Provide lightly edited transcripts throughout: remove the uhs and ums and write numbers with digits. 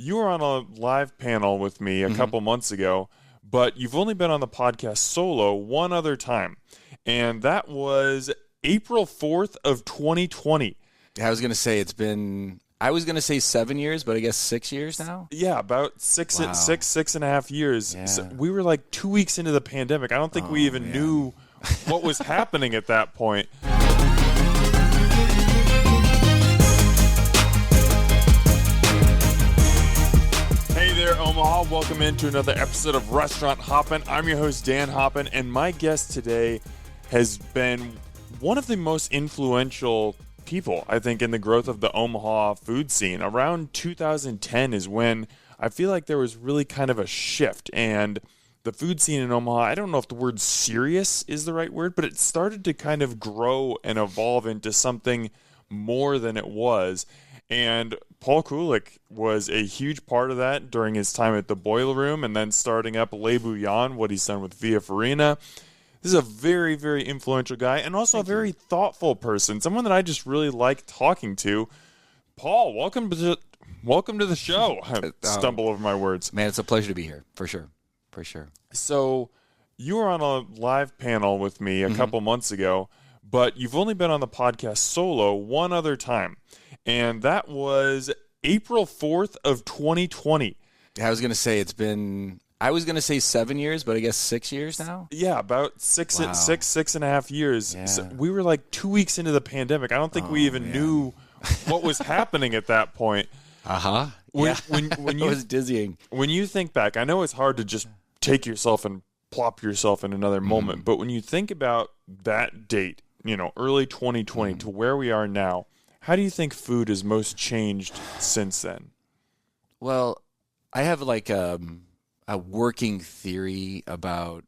you were on a live panel with me a couple months ago, but you've only been on the podcast solo one other time, and that was April 4th of 2020. I was going to say I was going to say 7 years, but I guess 6 years now? Yeah, about six and a half years. Yeah. So we were like 2 weeks into the pandemic. I don't think we even knew what was happening at that point. Hey there, Omaha. Welcome into another episode of Restaurant Hoppen. I'm your host, Dan Hoppen, and my guest today has been one of the most influential people, I think, in the growth of the Omaha food scene. Around 2010 is when I feel like there was really kind of a shift, and the food scene in Omaha, I don't know if the word serious is the right word, but it started to kind of grow and evolve into something more than it was. And Paul Kulik was a huge part of that during his time at the Boiler Room and then starting up Le Bouillon, what he's done with Via Farina. This is a very, very influential guy and also a very thoughtful person, someone that I just really like talking to. Paul, welcome to the show. I stumble over my words. Man, it's a pleasure to be here, for sure. For sure. So you were on a live panel with me a couple months ago, but you've only been on the podcast solo one other time, and that was April 4th of 2020. I was going to say I was going to say 7 years, but I guess 6 years now? Yeah, about six and a half years. Yeah. So we were like 2 weeks into the pandemic. I don't think we even knew what was happening at that point. When It was dizzying. When you think back, I know it's hard to just take yourself and plop yourself in another moment, but when you think about that date, early 2020 to where we are now, how do you think food has most changed since then? Well, I have like a working theory about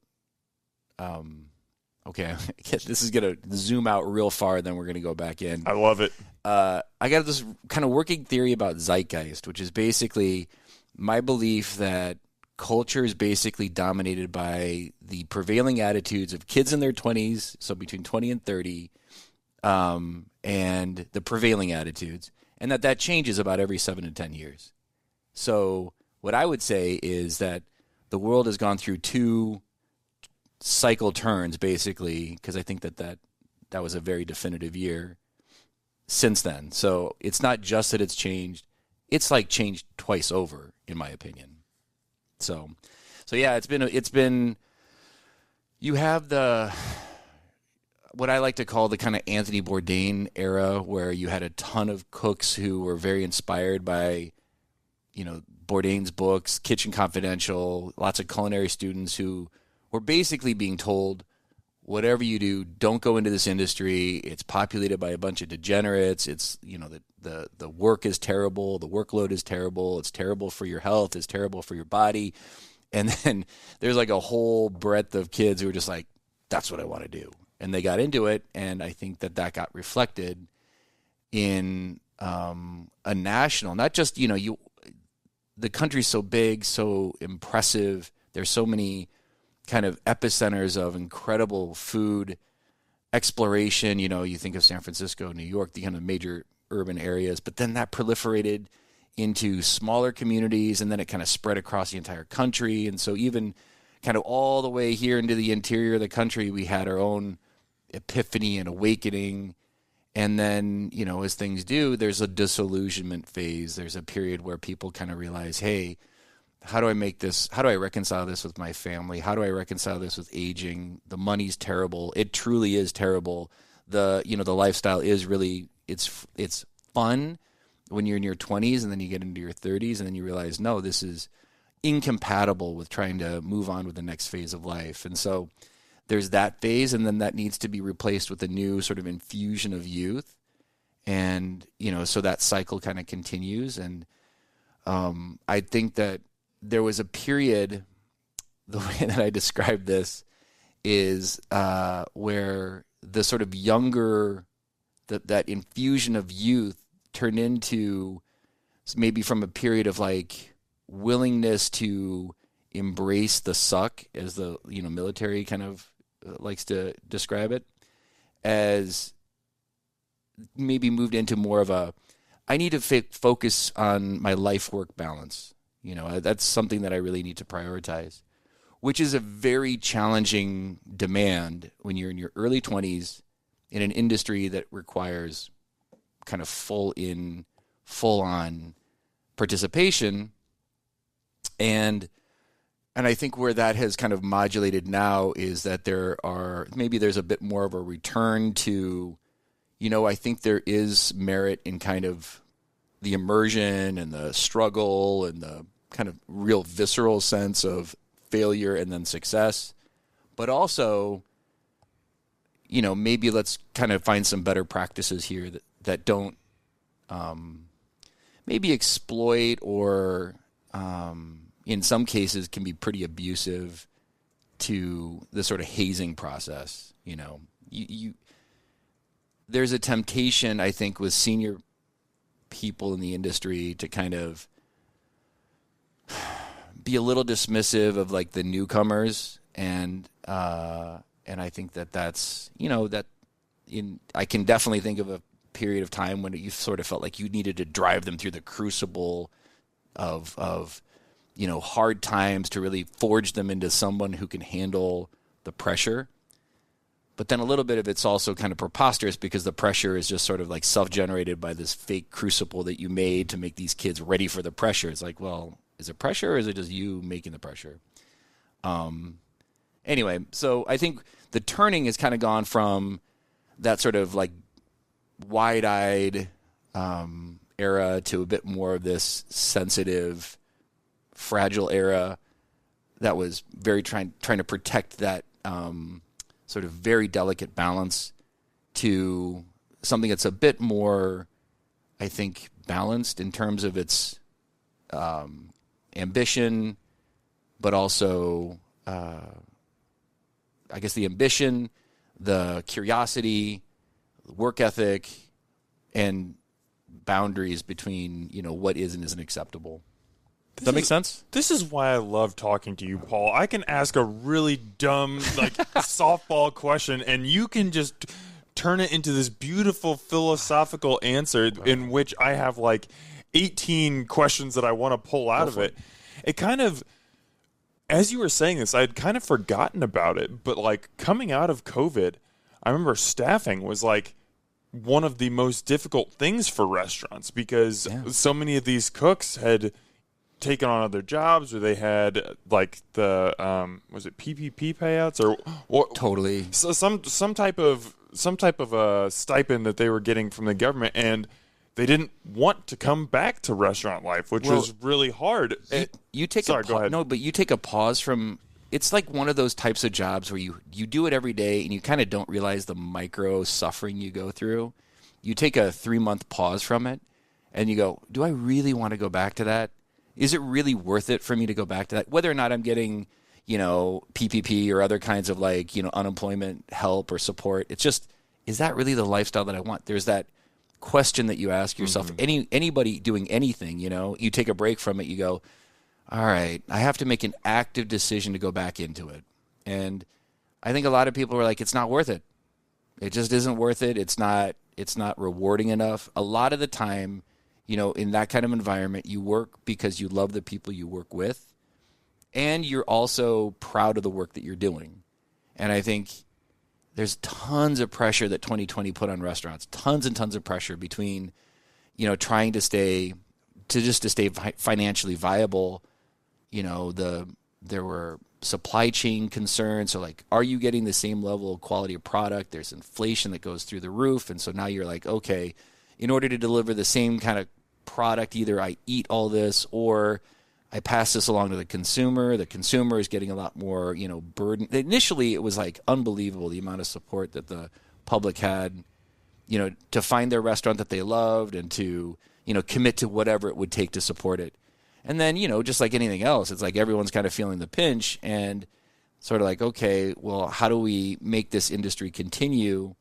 this is going to zoom out real far, then we're going to go back in. I love it. I got this kind of working theory about zeitgeist, which is basically my belief that culture is basically dominated by the prevailing attitudes of kids in their 20s, so between 20 and 30, and the prevailing attitudes, and that changes about every 7 to 10 years. So what I would say is that the world has gone through two cycle turns, basically, because I think that was a very definitive year since then. So it's not just that it's changed; it's like changed twice over, in my opinion. So yeah, it's been. You have what I like to call the kind of Anthony Bourdain era, where you had a ton of cooks who were very inspired by, Bourdain's books, Kitchen Confidential, lots of culinary students who were basically being told, whatever you do, don't go into this industry. It's populated by a bunch of degenerates. It's, the work is terrible. The workload is terrible. It's terrible for your health. It's terrible for your body. And then there's like a whole breadth of kids who are just like, that's what I want to do. And they got into it. And I think that got reflected in a national, not just, the country's so big, so impressive. There's so many kind of epicenters of incredible food exploration. You think of San Francisco, New York, the kind of major urban areas, but then that proliferated into smaller communities, and then it kind of spread across the entire country. And so even kind of all the way here into the interior of the country, we had our own epiphany and awakening. And then, as things do, there's a disillusionment phase. There's a period where people kind of realize, hey, how do I reconcile this with my family? How do I reconcile this with aging? The money's terrible. It truly is terrible. The lifestyle is really, it's fun when you're in your 20s, and then you get into your 30s, and then you realize, no, this is incompatible with trying to move on with the next phase of life. And so there's that phase, and then that needs to be replaced with a new sort of infusion of youth. And, so that cycle kind of continues. And I think that there was a period, the way that I described this is where the sort of younger, that infusion of youth turned into maybe from a period of like willingness to embrace the suck, as the military kind of likes to describe it, as maybe moved into more of a I need to focus on my life-work balance. That's something that I really need to prioritize, which is a very challenging demand when you're in your early 20s in an industry that requires kind of full-on participation. And I think where that has kind of modulated now is that there's a bit more of a return to, I think there is merit in kind of the immersion and the struggle and the kind of real visceral sense of failure and then success. But also, maybe let's kind of find some better practices here that don't maybe exploit or in some cases can be pretty abusive to the sort of hazing process. There's a temptation, I think, with senior people in the industry to kind of be a little dismissive of like the newcomers, and I think that's I can definitely think of a period of time when you sort of felt like you needed to drive them through the crucible of hard times to really forge them into someone who can handle the pressure. But then a little bit of it's also kind of preposterous because the pressure is just sort of like self-generated by this fake crucible that you made to make these kids ready for the pressure. It's like, well, is it pressure or is it just you making the pressure? Anyway, so I think the turning has kind of gone from that sort of like wide-eyed era to a bit more of this sensitive, fragile era that was very trying to protect that sort of very delicate balance to something that's a bit more, I think, balanced in terms of its ambition, but also, I guess, the ambition, the curiosity, work ethic, and boundaries between, what is and isn't acceptable. Does that make sense? This is why I love talking to you, Paul. I can ask a really dumb, softball question, and you can just turn it into this beautiful philosophical answer in which I have 18 questions that I want to pull out of it. It kind of, as you were saying this, I had kind of forgotten about it, but coming out of COVID, I remember staffing was one of the most difficult things for restaurants because so many of these cooks had taken on other jobs, or they had the was it PPP payouts or totally some type of a stipend that they were getting from the government, and they didn't want to come back to restaurant life, which was really hard. You take go ahead. No, but you take a pause from. It's like one of those types of jobs where you do it every day and you kind of don't realize the micro suffering you go through. You take a 3-month pause from it and you go, do I really want to go back to that? Is it really worth it for me to go back to that? Whether or not I'm getting, PPP or other kinds of unemployment help or support. It's just, is that really the lifestyle that I want? There's that question that you ask yourself. Mm-hmm. Anybody doing anything, you take a break from it, you go, all right, I have to make an active decision to go back into it. And I think a lot of people are like, it's not worth it. It just isn't worth it. It's not rewarding enough. A lot of the time, in that kind of environment, you work because you love the people you work with, and you're also proud of the work that you're doing. And I think there's tons of pressure that 2020 put on restaurants, tons and tons of pressure between, trying to stay financially viable. There were supply chain concerns. So are you getting the same level of quality of product? There's inflation that goes through the roof. And so now you're like, okay, in order to deliver the same kind of product, either I eat all this or I pass this along to the consumer. The consumer is getting a lot more, burden. Initially, it was unbelievable the amount of support that the public had, to find their restaurant that they loved and to, commit to whatever it would take to support it. And then, just like anything else, it's everyone's kind of feeling the pinch and sort of okay, well, how do we make this industry continue?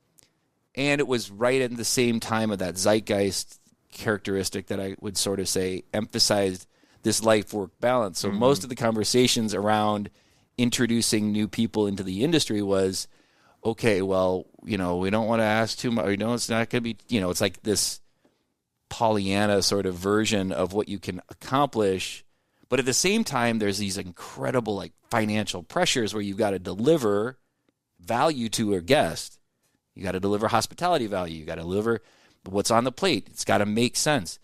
And it was right at the same time of that zeitgeist characteristic that I would sort of say emphasized this life-work balance. So most of the conversations around introducing new people into the industry was, okay, well, we don't want to ask too much. It's not going to be, it's like this Pollyanna sort of version of what you can accomplish. But at the same time, there's these incredible like financial pressures where you've got to deliver value to a guest. You got to deliver hospitality value. You got to deliver what's on the plate. It's got to make sense.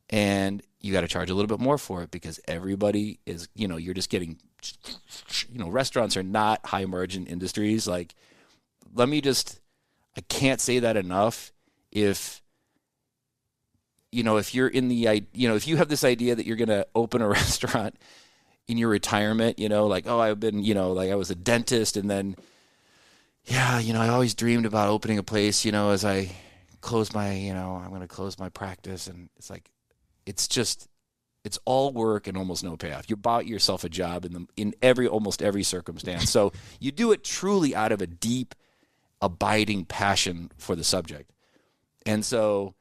And you got to charge a little bit more for it because everybody is, you're just getting, restaurants are not high margin industries. Like, I can't say that enough. If you're in the, if you have this idea that you're going to open a restaurant in your retirement, like, oh, I've been, like I was a dentist and then, I always dreamed about opening a place, as I close my, I'm going to close my practice. And it's like, it's all work and almost no payoff. You bought yourself a job in almost every circumstance. So you do it truly out of a deep, abiding passion for the subject. And so,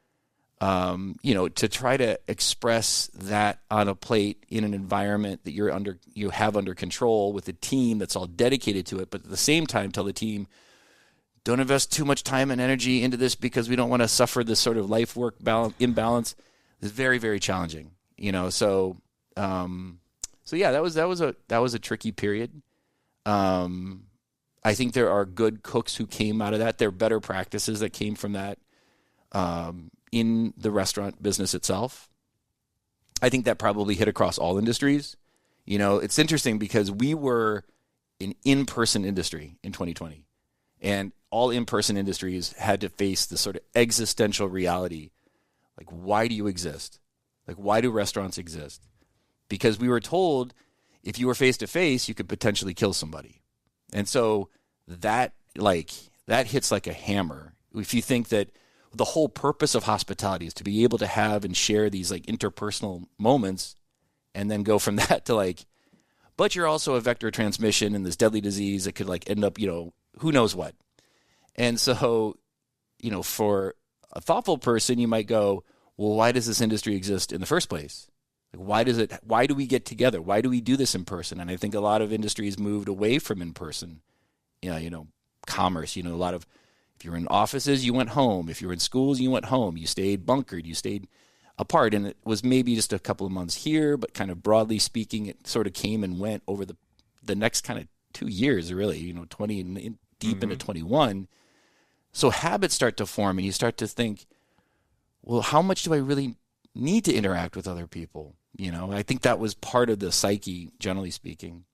to try to express that on a plate in an environment that you have under control with a team that's all dedicated to it, but at the same time tell the team, don't invest too much time and energy into this because we don't want to suffer this sort of life-work imbalance. It's very, very challenging, So yeah, that was a tricky period. I think there are good cooks who came out of that. There are better practices that came from that in the restaurant business itself. I think that probably hit across all industries. It's interesting because we were an in-person industry in 2020, and all in-person industries had to face this sort of existential reality. Like, why do you exist? Like, why do restaurants exist? Because we were told if you were face-to-face, you could potentially kill somebody. And so that hits like a hammer. If you think that the whole purpose of hospitality is to be able to have and share these like interpersonal moments and then go from that to but you're also a vector of transmission in this deadly disease that could end up, who knows what. And so, for a thoughtful person, you might go, well, why does this industry exist in the first place? Why do we get together? Why do we do this in person? And I think a lot of industries moved away from in person, commerce, a lot of, if you were in offices, you went home. If you were in schools, you went home. You stayed bunkered. You stayed apart. And it was maybe just a couple of months here, but kind of broadly speaking, it sort of came and went over the next kind of 2 years, really, 20 and deep into 21. So habits start to form and you start to think, well, how much do I really need to interact with other people? I think that was part of the psyche, generally speaking.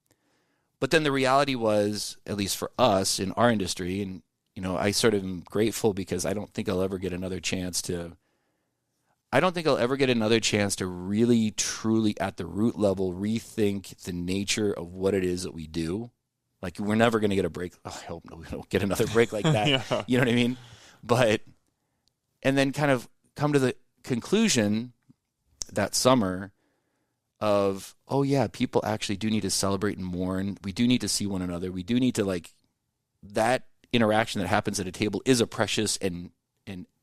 But then the reality was, at least for us in our industry, and, I sort of am grateful because I don't think I'll ever get another chance to really, truly at the root level rethink the nature of what it is that we do. Like, we're never going to get a break. Oh, I hope we don't get another break like that. Yeah. You know what I mean? And then kind of come to the conclusion that summer of, oh yeah, people actually do need to celebrate and mourn. We do need to see one another. We do need to that interaction that happens at a table is a precious and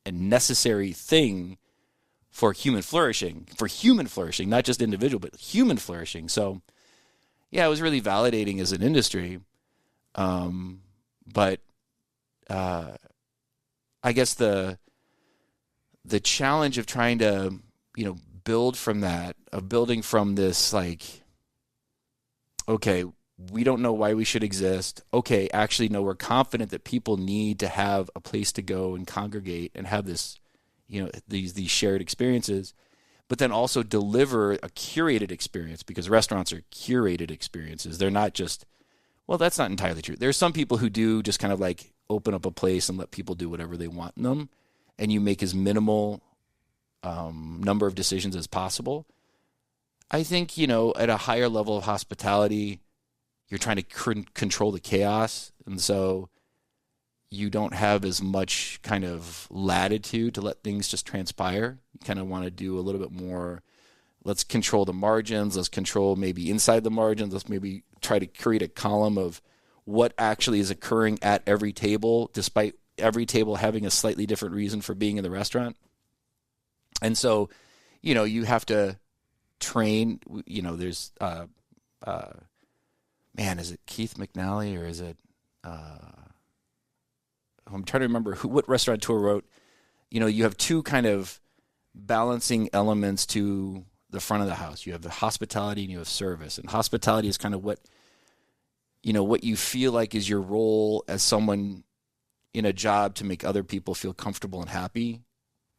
necessary thing for human flourishing, not just individual, but human flourishing. So yeah, it was really validating as an industry. But I guess the challenge of trying to, build from that, of building from this, okay, we don't know why we should exist. Okay, actually, no, we're confident that people need to have a place to go and congregate and have this, these shared experiences, but then also deliver a curated experience, because restaurants are curated experiences. They're not just, well, that's not entirely true. There's some people who do just kind of open up a place and let people do whatever they want in them, and you make as minimal number of decisions as possible. I think, at a higher level of hospitality, you're trying to control the chaos, and so you don't have as much kind of latitude to let things just transpire. You kind of want to do a little bit more, let's control the margins, let's control maybe inside the margins, let's maybe try to create a column of what actually is occurring at every table, despite every table having a slightly different reason for being in the restaurant. And so, you have to train, there's, is it Keith McNally or is it, I'm trying to remember what restaurateur wrote, you have two kind of balancing elements to the front of the house. You have the hospitality and you have service. And hospitality is kind of what you feel like is your role as someone in a job to make other people feel comfortable and happy.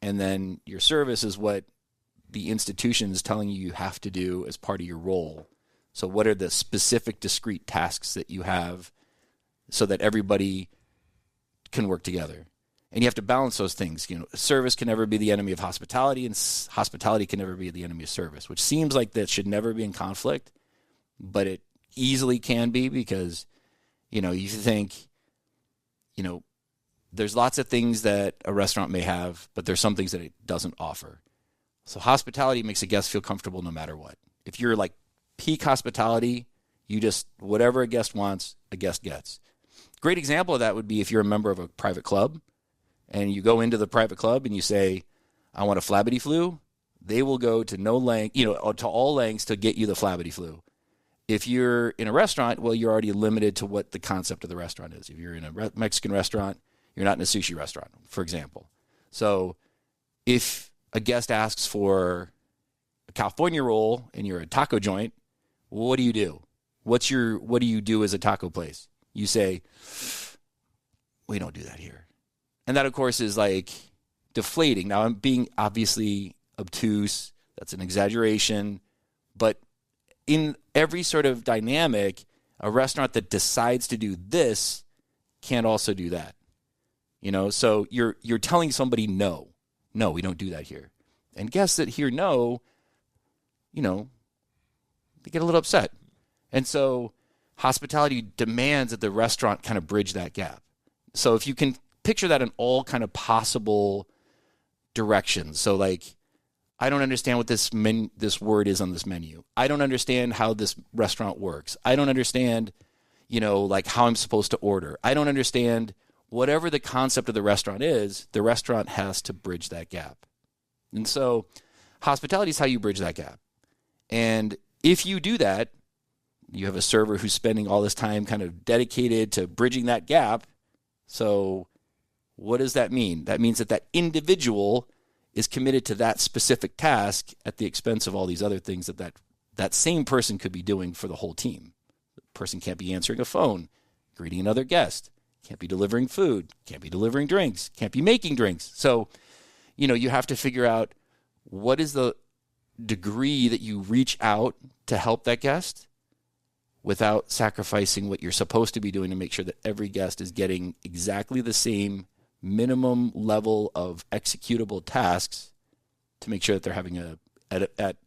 And then your service is what the institution is telling you have to do as part of your role. So what are the specific discrete tasks that you have so that everybody can work together? And you have to balance those things. Service can never be the enemy of hospitality, and hospitality can never be the enemy of service, which seems like that should never be in conflict, but it easily can be because, you think, there's lots of things that a restaurant may have, but there's some things that it doesn't offer. So hospitality makes a guest feel comfortable no matter what. If you're like peak hospitality, you just, whatever a guest wants, a guest gets. Great example of that would be if you're a member of a private club and you go into the private club and you say, I want a flabbity flu. They will go to no length, to all lengths to get you the flabbity flu. If you're in a restaurant, well, you're already limited to what the concept of the restaurant is. If you're in a Mexican restaurant, you're not in a sushi restaurant, for example. So if a guest asks for a California roll and you're a taco joint, what do you do? What do you do as a taco place? You say, we don't do that here. And that, of course, is like deflating. Now, I'm being obviously obtuse. That's an exaggeration. But in every sort of dynamic, a restaurant that decides to do this can't also do that. So you're telling somebody no, we don't do that here. And guests that hear no, they get a little upset. And so hospitality demands that the restaurant kind of bridge that gap. So if you can picture that in all kind of possible directions. So like, I don't understand what this word is on this menu. I don't understand how this restaurant works. I don't understand, like how I'm supposed to order. I don't understand whatever the concept of the restaurant is, the restaurant has to bridge that gap. And so hospitality is how you bridge that gap. And if you do that, you have a server who's spending all this time kind of dedicated to bridging that gap. So what does that mean? That means that individual is committed to that specific task at the expense of all these other things that same person could be doing for the whole team. The person can't be answering a phone, greeting another guest, can't be delivering food, can't be delivering drinks, can't be making drinks. So, you have to figure out what is the degree that you reach out to help that guest without sacrificing what you're supposed to be doing to make sure that every guest is getting exactly the same minimum level of executable tasks to make sure that they're having at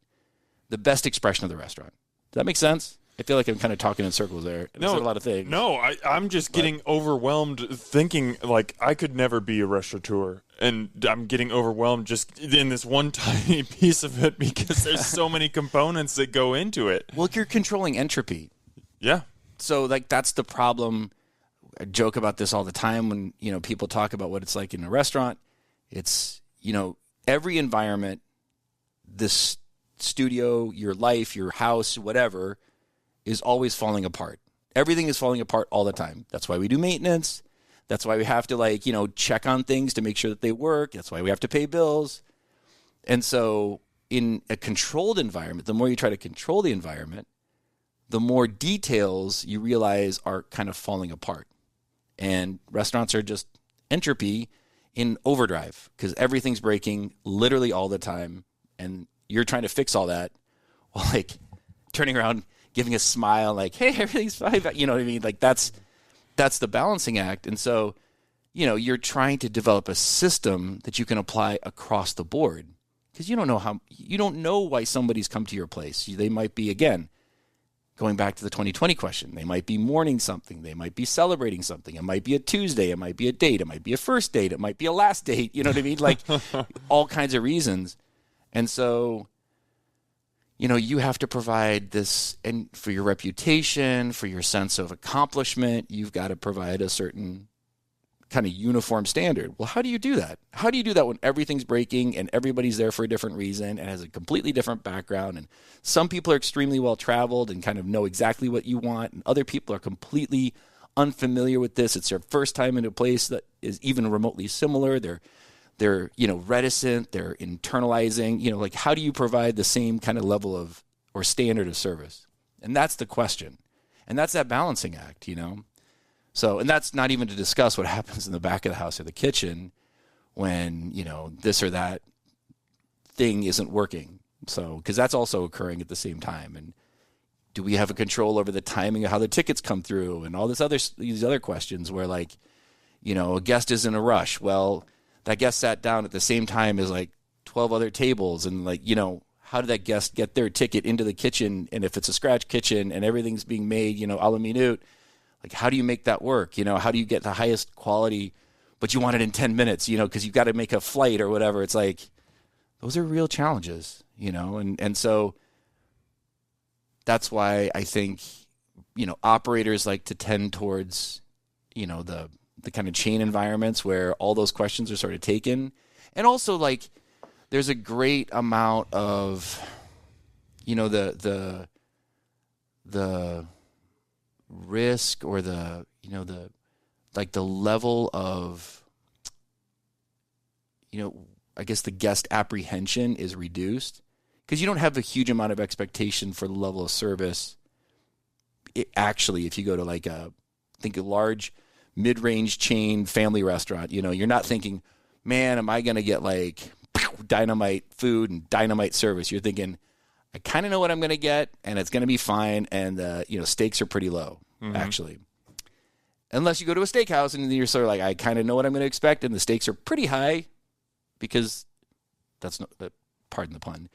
the best expression of the restaurant. Does that make sense? I feel like I'm kind of talking in circles there. No, a lot of things. No, I'm just getting overwhelmed thinking like I could never be a restaurateur. And I'm getting overwhelmed just in this one tiny piece of it because there's so many components that go into it. Well, you're controlling entropy. Yeah. So like that's the problem. I joke about this all the time when, people talk about what it's like in a restaurant. It's, every environment, this studio, your life, your house, whatever, is always falling apart. Everything is falling apart all the time. That's why we do maintenance. That's why we have to check on things to make sure that they work. That's why we have to pay bills. And so in a controlled environment, the more you try to control the environment, the more details you realize are kind of falling apart. And restaurants are just entropy in overdrive because everything's breaking literally all the time. And you're trying to fix all that while turning around, giving a smile like, hey, everything's fine. You know what I mean? Like that's the balancing act. And so, you're trying to develop a system that you can apply across the board because you don't know why somebody's come to your place. They might be, again, going back to the 2020 question, they might be mourning something. They might be celebrating something. It might be a Tuesday. It might be a date. It might be a first date. It might be a last date. You know what I mean? Like all kinds of reasons. And so, you have to provide this, and for your reputation, for your sense of accomplishment, you've got to provide a certain kind of uniform standard. Well, how do you do that? How do you do that when everything's breaking and everybody's there for a different reason and has a completely different background? And some people are extremely well traveled and kind of know exactly what you want, and other people are completely unfamiliar with this. It's their first time in a place that is even remotely similar. they're, reticent, they're internalizing, like how do you provide the same kind of level of or standard of service? And that's the question. And that's that balancing act, So, and that's not even to discuss what happens in the back of the house or the kitchen when, this or that thing isn't working. So, because that's also occurring at the same time. And do we have a control over the timing of how the tickets come through and all these other questions where like, a guest is in a rush. Well, that guest sat down at the same time as like 12 other tables and like, how did that guest get their ticket into the kitchen? And if it's a scratch kitchen and everything's being made, a la minute, like how do you make that work? How do you get the highest quality, but you want it in 10 minutes, because you've got to make a flight or whatever. It's like, those are real challenges, and so that's why I think, operators like to tend towards, the kind of chain environments where all those questions are sort of taken. And also like there's a great amount of, the risk or the level of, I guess the guest apprehension is reduced because you don't have a huge amount of expectation for the level of service. If you go to like a large mid-range chain family restaurant, you're not thinking, man, am I going to get like dynamite food and dynamite service? You're thinking, I kind of know what I'm going to get and it's going to be fine. And, stakes are pretty low, actually. Unless you go to a steakhouse and you're sort of like, I kind of know what I'm going to expect. And the stakes are pretty high because that's not, pardon the pun.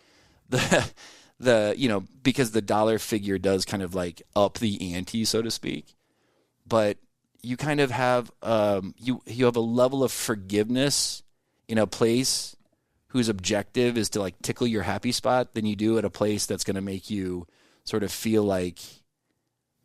Because the dollar figure does kind of like up the ante, so to speak. But you kind of have, you have a level of forgiveness in a place whose objective is to like tickle your happy spot than you do at a place that's going to make you sort of feel like,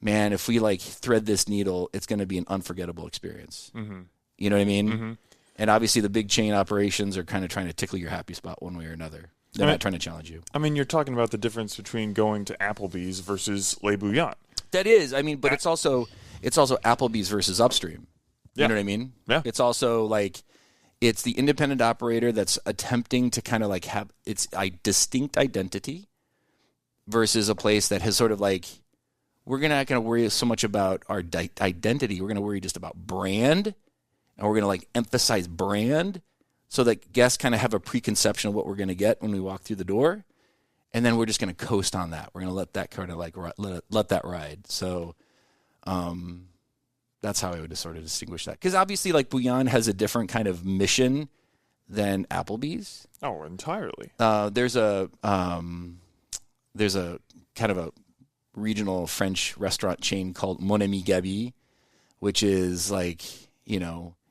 man, if we like thread this needle, it's going to be an unforgettable experience. Mm-hmm. You know what I mean? Mm-hmm. And obviously the big chain operations are kind of trying to tickle your happy spot one way or another. They're not trying to challenge you. I mean, you're talking about the difference between going to Applebee's versus Le Bouillon. That is, but it's also Applebee's versus Upstream. You know what I mean? Yeah. It's also like, it's the independent operator that's attempting to kind of like have its distinct identity versus a place that has sort of like, we're not going to worry so much about our identity. We're going to worry just about brand, and we're going to like emphasize brand so that guests kind of have a preconception of what we're going to get when we walk through the door. And then we're just going to coast on that. We're going to let that kind of like let that ride. So, that's how I would sort of distinguish that. Because obviously, like Bouillon has a different kind of mission than Applebee's. Oh, entirely. There's a kind of a regional French restaurant chain called Mon Ami Gabi, which is like,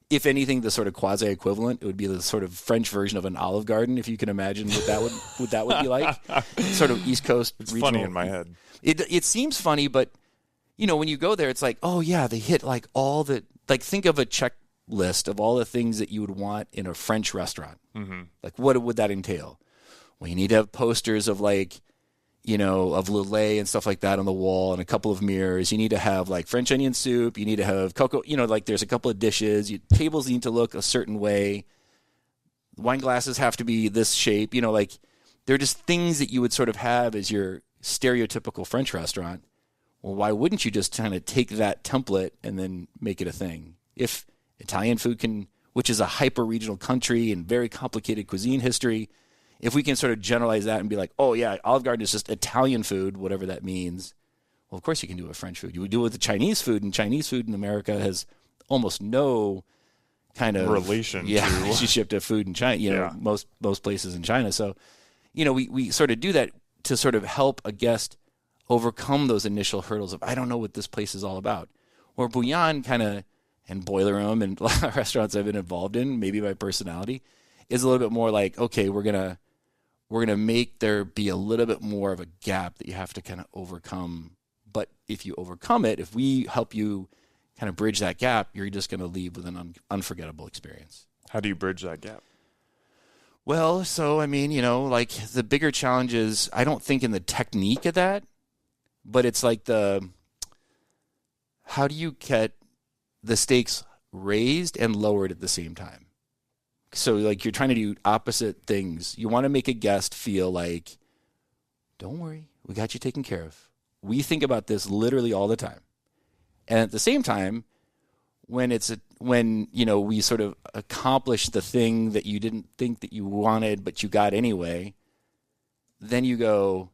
if anything, the sort of quasi equivalent. It would be the sort of French version of an Olive Garden, if you can imagine what that would be like. Sort of East Coast. It's regional. funny in my head. It seems funny, but when you go there, it's like, oh yeah, they hit like all the, like think of a checklist of all the things that you would want in a French restaurant. Mm-hmm. Like what would that entail? Well, you need to have posters of like, of Lillet and stuff like that on the wall and a couple of mirrors. You need to have like French onion soup. You need to have cocoa, like there's a couple of dishes. Tables need to look a certain way. Wine glasses have to be this shape. Like they're just things that you would sort of have as your stereotypical French restaurant. Well, why wouldn't you just kind of take that template and then make it a thing? If Italian food which is a hyper-regional country and very complicated cuisine history, if we can sort of generalize that and be like, oh yeah, Olive Garden is just Italian food, whatever that means. Well, of course you can do it with French food. You would do it with the Chinese food, and Chinese food in America has almost no kind of relationship to food in China. Most places in China. So, we sort of do that to sort of help a guest overcome those initial hurdles of, I don't know what this place is all about. Or Bouillon kind of, and Boiler Room and restaurants I've been involved in, maybe by personality, is a little bit more like, okay, we're going to make there be a little bit more of a gap that you have to kind of overcome. But if you overcome it, if we help you kind of bridge that gap, you're just going to leave with an unforgettable experience. How do you bridge that gap? Well, so, like the bigger challenge is, I don't think in the technique of that, but it's like how do you get the stakes raised and lowered at the same time? So like you're trying to do opposite things. You want to make a guest feel like, don't worry, we got you taken care of. We think about this literally all the time. And at the same time, when we sort of accomplish the thing that you didn't think that you wanted, but you got anyway, then you go,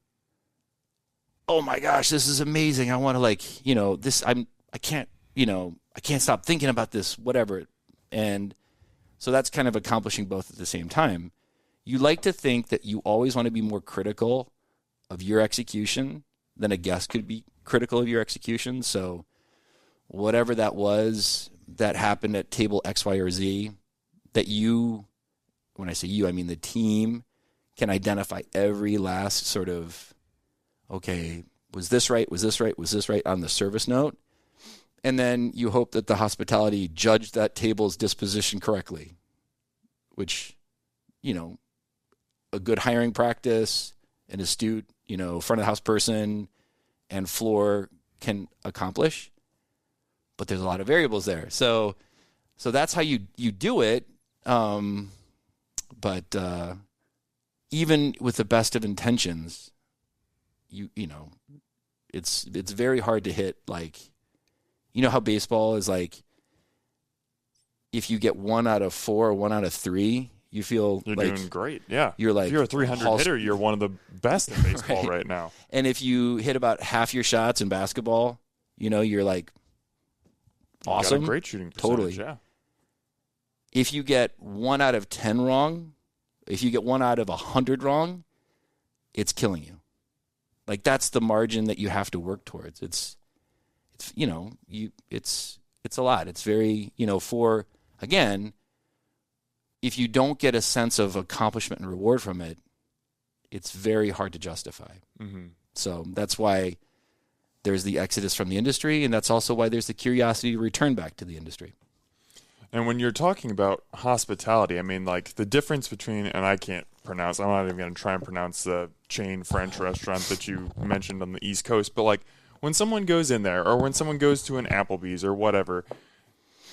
oh my gosh, this is amazing. I want to I can't stop thinking about this, whatever. And so that's kind of accomplishing both at the same time. You like to think that you always want to be more critical of your execution than a guest could be critical of your execution. So whatever that was that happened at table X, Y, or Z, that you, when I say you, I mean the team, can identify every last sort of, okay, was this right? Was this right? Was this right on the service note? And then you hope that the hospitality judged that table's disposition correctly, which, a good hiring practice, an astute, front of the house person and floor can accomplish. But there's a lot of variables there. So that's how you do it. But even with the best of intentions, it's very hard to hit, like, how baseball is like, if you get 1 out of 4 or 1 out of 3, you feel you're like doing great. Yeah. You're like, if you're a 300 hitter, you're one of the best in baseball right now. And if you hit about half your shots in basketball, you're like awesome. Got a great shooting percentage, totally. Yeah. If you get 1 out of 10 wrong, if you get 1 out of 100 wrong, it's killing you. Like, that's the margin that you have to work towards. It's a lot. It's very, again, if you don't get a sense of accomplishment and reward from it, it's very hard to justify. Mm-hmm. So that's why there's the exodus from the industry, and that's also why there's the curiosity to return back to the industry. And when you're talking about hospitality, I mean, like, the difference between, and I can't pronounce, I'm not even going to try and pronounce the chain French restaurant that you mentioned on the East Coast, but like, when someone goes in there, or when someone goes to an Applebee's or whatever,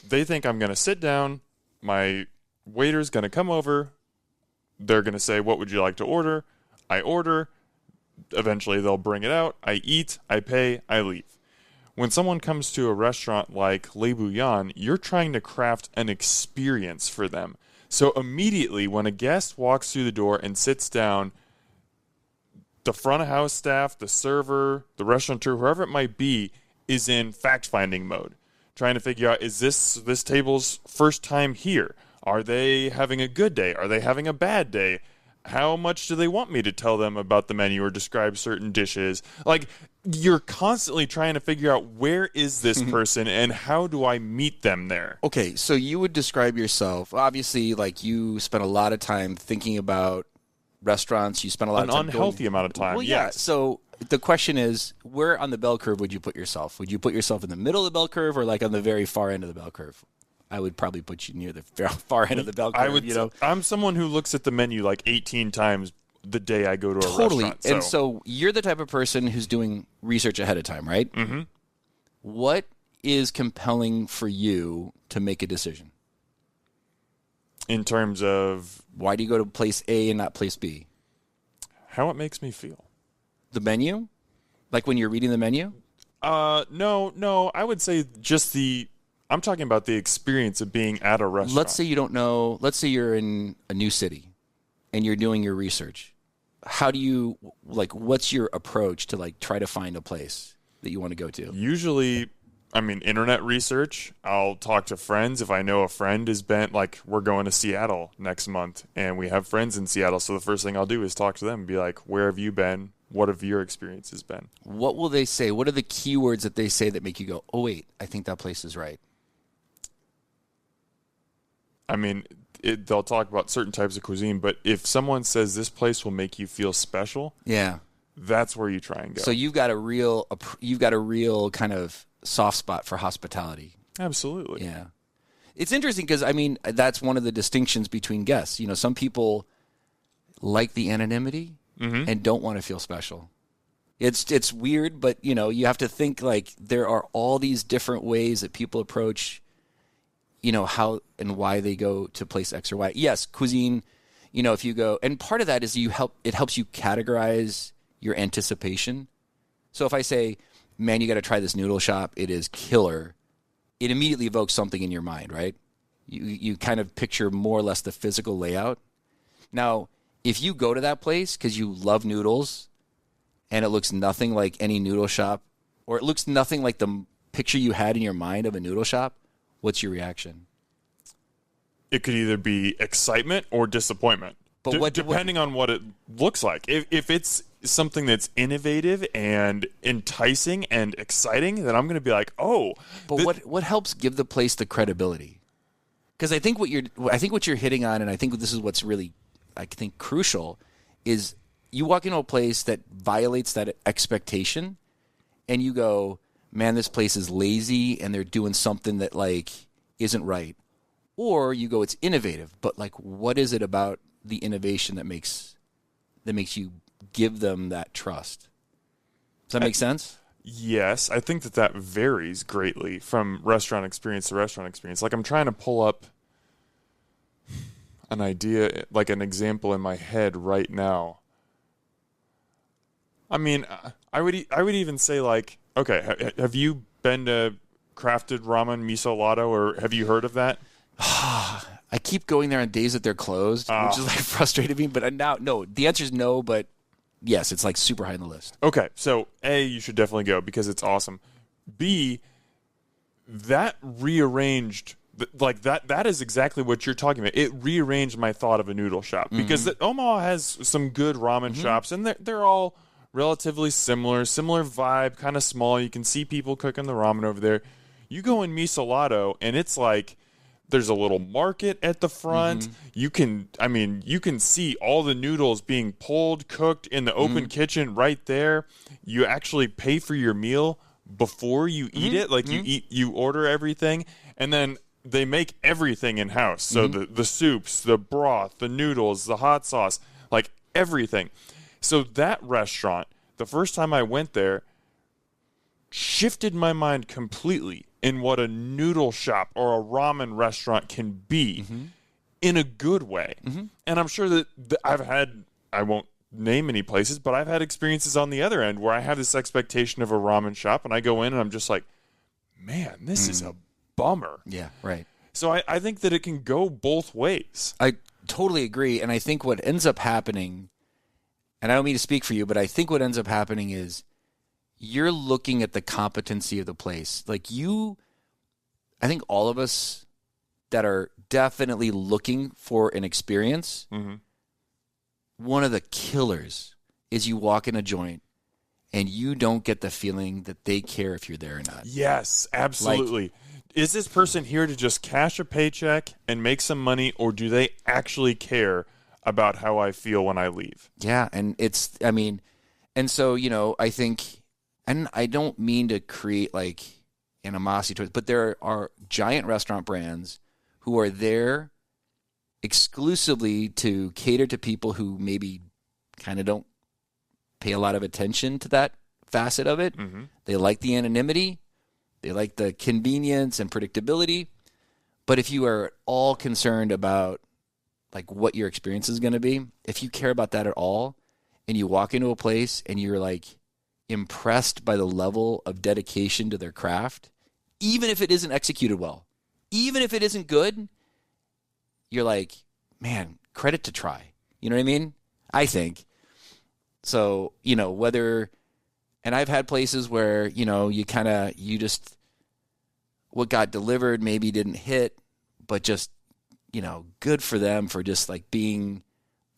they think, I'm going to sit down, my waiter's going to come over, they're going to say, what would you like to order? I order, eventually they'll bring it out, I eat, I pay, I leave. When someone comes to a restaurant like Le Bouillon, you're trying to craft an experience for them. So immediately when a guest walks through the door and sits down, the front of house staff, the server, the restaurateur, whoever it might be, is in fact-finding mode, trying to figure out, is this table's first time here? Are they having a good day? Are they having a bad day? How much do they want me to tell them about the menu or describe certain dishes? Like, you're constantly trying to figure out, where is this person and how do I meet them there? Okay, so you would describe yourself, obviously, like, you spent a lot of time thinking about restaurants. You spent a lot of time unhealthy amount of time. Well, yeah. Yes. So the question is, where on the bell curve would you put yourself? Would you put yourself in the middle of the bell curve or like on the very far end of the bell curve? I would probably put you near the far end of the bell curve. I'm someone who looks at the menu like 18 times the day I go to a restaurant. And so you're the type of person who's doing research ahead of time, right? Mm-hmm. What is compelling for you to make a decision? In terms of, why do you go to place A and not place B? how it makes me feel. The menu? Like when you're reading the menu? No. I would say just I'm talking about the experience of being at a restaurant. Let's say you don't know. Let's say you're in a new city and you're doing your research. How do you, like, what's your approach to, like, try to find a place that you want to go to? Usually, internet research. I'll talk to friends. If I know a friend has been, like, we're going to Seattle next month and we have friends in Seattle. So the first thing I'll do is talk to them and be like, where have you been? What have your experiences been? What will they say? What are the keywords that they say that make you go, oh, wait, I think that place is right? They'll talk about certain types of cuisine, but if someone says this place will make you feel special, yeah, that's where you try and go. So you've got a real kind of soft spot for hospitality. Absolutely. Yeah. It's interesting because, that's one of the distinctions between guests. Some people like the anonymity and don't want to feel special. It's weird, but, you have to think, like, there are all these different ways that people approach how and why they go to place X or Y. Yes, cuisine, if you go, and part of that is it helps you categorize your anticipation. So if I say, man, you got to try this noodle shop, it is killer, it immediately evokes something in your mind, right? You kind of picture more or less the physical layout. Now, if you go to that place because you love noodles and it looks nothing like any noodle shop, or it looks nothing like the picture you had in your mind of a noodle shop, what's your reaction? It could either be excitement or disappointment, but depending on what it looks like. If it's something that's innovative and enticing and exciting, then I'm going to be like, oh. But what helps give the place the credibility? Because I think what you're hitting on, and I think this is what's really, I think, crucial, is you walk into a place that violates that expectation, and you go, man, this place is lazy, and they're doing something that isn't right. Or you go, it's innovative, but what is it about the innovation that makes you give them that trust? Does that make sense? Yes, I think that varies greatly from restaurant experience to restaurant experience. I'm trying to pull up an idea, an example in my head right now. I mean, I would even say okay, have you been to Crafted Ramen Miso Lotto, or have you heard of that? I keep going there on days that they're closed, which is frustrated me. But now, no, the answer is no. But yes, it's super high on the list. Okay, so A, you should definitely go because it's awesome. B, that rearranged, that is exactly what you're talking about. It rearranged my thought of a noodle shop because Omaha has some good ramen shops, and they're all relatively similar vibe, kind of small. You can see people cooking the ramen over there. You go in Misolado, and it's there's a little market at the front. You can see all the noodles being pulled, cooked in the open kitchen right there. You actually pay for your meal before you eat it. You order everything, and then they make everything in-house. So the soups, the broth, the noodles, the hot sauce, everything. So that restaurant, the first time I went there, shifted my mind completely in what a noodle shop or a ramen restaurant can be in a good way. And I'm sure that I won't name any places, but I've had experiences on the other end where I have this expectation of a ramen shop, and I go in and I'm just like, man, this is a bummer. Yeah, right. So I think that it can go both ways. I totally agree. And I think what ends up happening, and I don't mean to speak for you, but I think what ends up happening is you're looking at the competency of the place. I think all of us that are definitely looking for an experience, one of the killers is you walk in a joint and you don't get the feeling that they care if you're there or not. Yes, absolutely. Is this person here to just cash a paycheck and make some money, or do they actually care about how I feel when I leave? Yeah, and and so, I think, and I don't mean to create animosity towards, but there are giant restaurant brands who are there exclusively to cater to people who maybe kind of don't pay a lot of attention to that facet of it. They like the anonymity. They like the convenience and predictability. But if you are at all concerned about what your experience is going to be, if you care about that at all, and you walk into a place and you're impressed by the level of dedication to their craft, even if it isn't executed well, even if it isn't good, you're man, credit to try. You know what I mean? I think. So, and I've had places where, what got delivered maybe didn't hit, but just, good for them for just being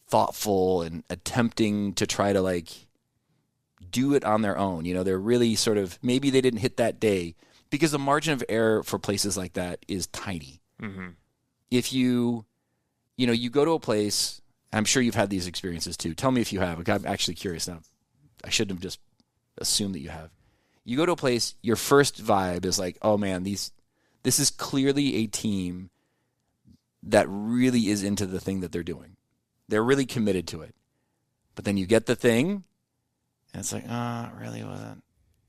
thoughtful and attempting to try to do it on their own. They're really sort of, maybe they didn't hit that day, because the margin of error for places like that is tiny. If you go to a place, I'm sure you've had these experiences too. Tell me if you have. I'm actually curious now. I shouldn't have just assumed that you have. You go to a place, your first vibe is oh man, this is clearly a team that really is into the thing that they're doing. They're really committed to it. But then you get the thing, and it's it really wasn't.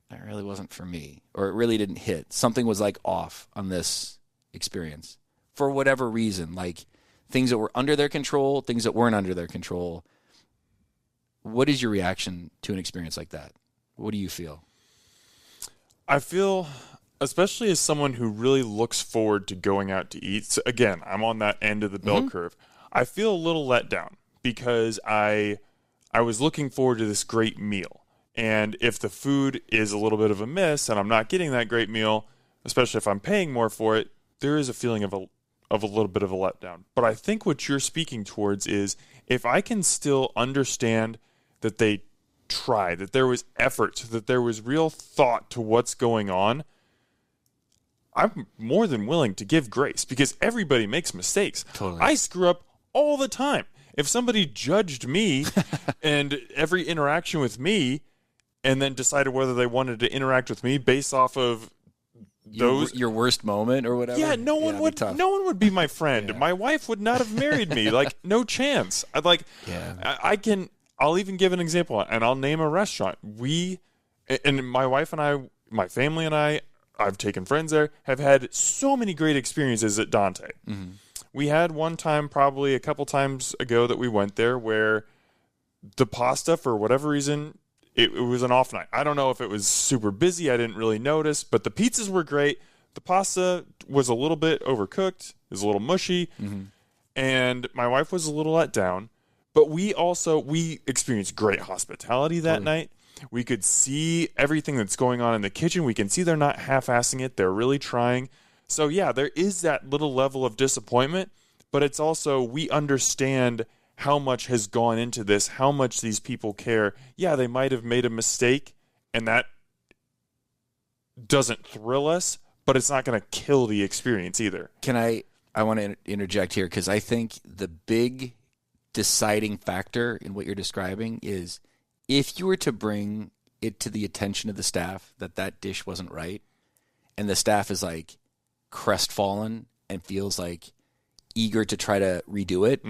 That really wasn't for me, or it really didn't hit. Something was off on this experience. for whatever reason, like things that were under their control, things that weren't under their control. What is your reaction to an experience like that? What do you feel? I feel, especially as someone who really looks forward to going out to eat. So again, I'm on that end of the bell curve. I feel a little let down because I was looking forward to this great meal. And if the food is a little bit of a miss and I'm not getting that great meal, especially if I'm paying more for it, there is a feeling of a little bit of a letdown. But I think what you're speaking towards is if I can still understand that they tried, that there was effort, that there was real thought to what's going on, I'm more than willing to give grace because everybody makes mistakes. Totally. I screw up all the time. If somebody judged me and every interaction with me and then decided whether they wanted to interact with me based off of your worst moment or whatever. Yeah, no one would be my friend. Yeah. My wife would not have married me. Like, no chance. I'll even give an example, and I'll name a restaurant. My wife and I, my family and I've taken friends there, have had so many great experiences at Dante. Mm-hmm. We had one time, probably a couple times ago, that we went there where the pasta, for whatever reason, it was an off night. I don't know if it was super busy. I didn't really notice, but the pizzas were great. The pasta was a little bit overcooked. It was a little mushy, and my wife was a little let down. But we experienced great hospitality that night. We could see everything that's going on in the kitchen. We can see they're not half-assing it. They're really trying. So, yeah, there is that little level of disappointment, but it's also we understand how much has gone into this, how much these people care. Yeah, they might have made a mistake, and that doesn't thrill us, but it's not going to kill the experience either. I want to interject here because I think the big deciding factor in what you're describing is if you were to bring it to the attention of the staff that dish wasn't right, and the staff is like crestfallen and feels like eager to try to redo it,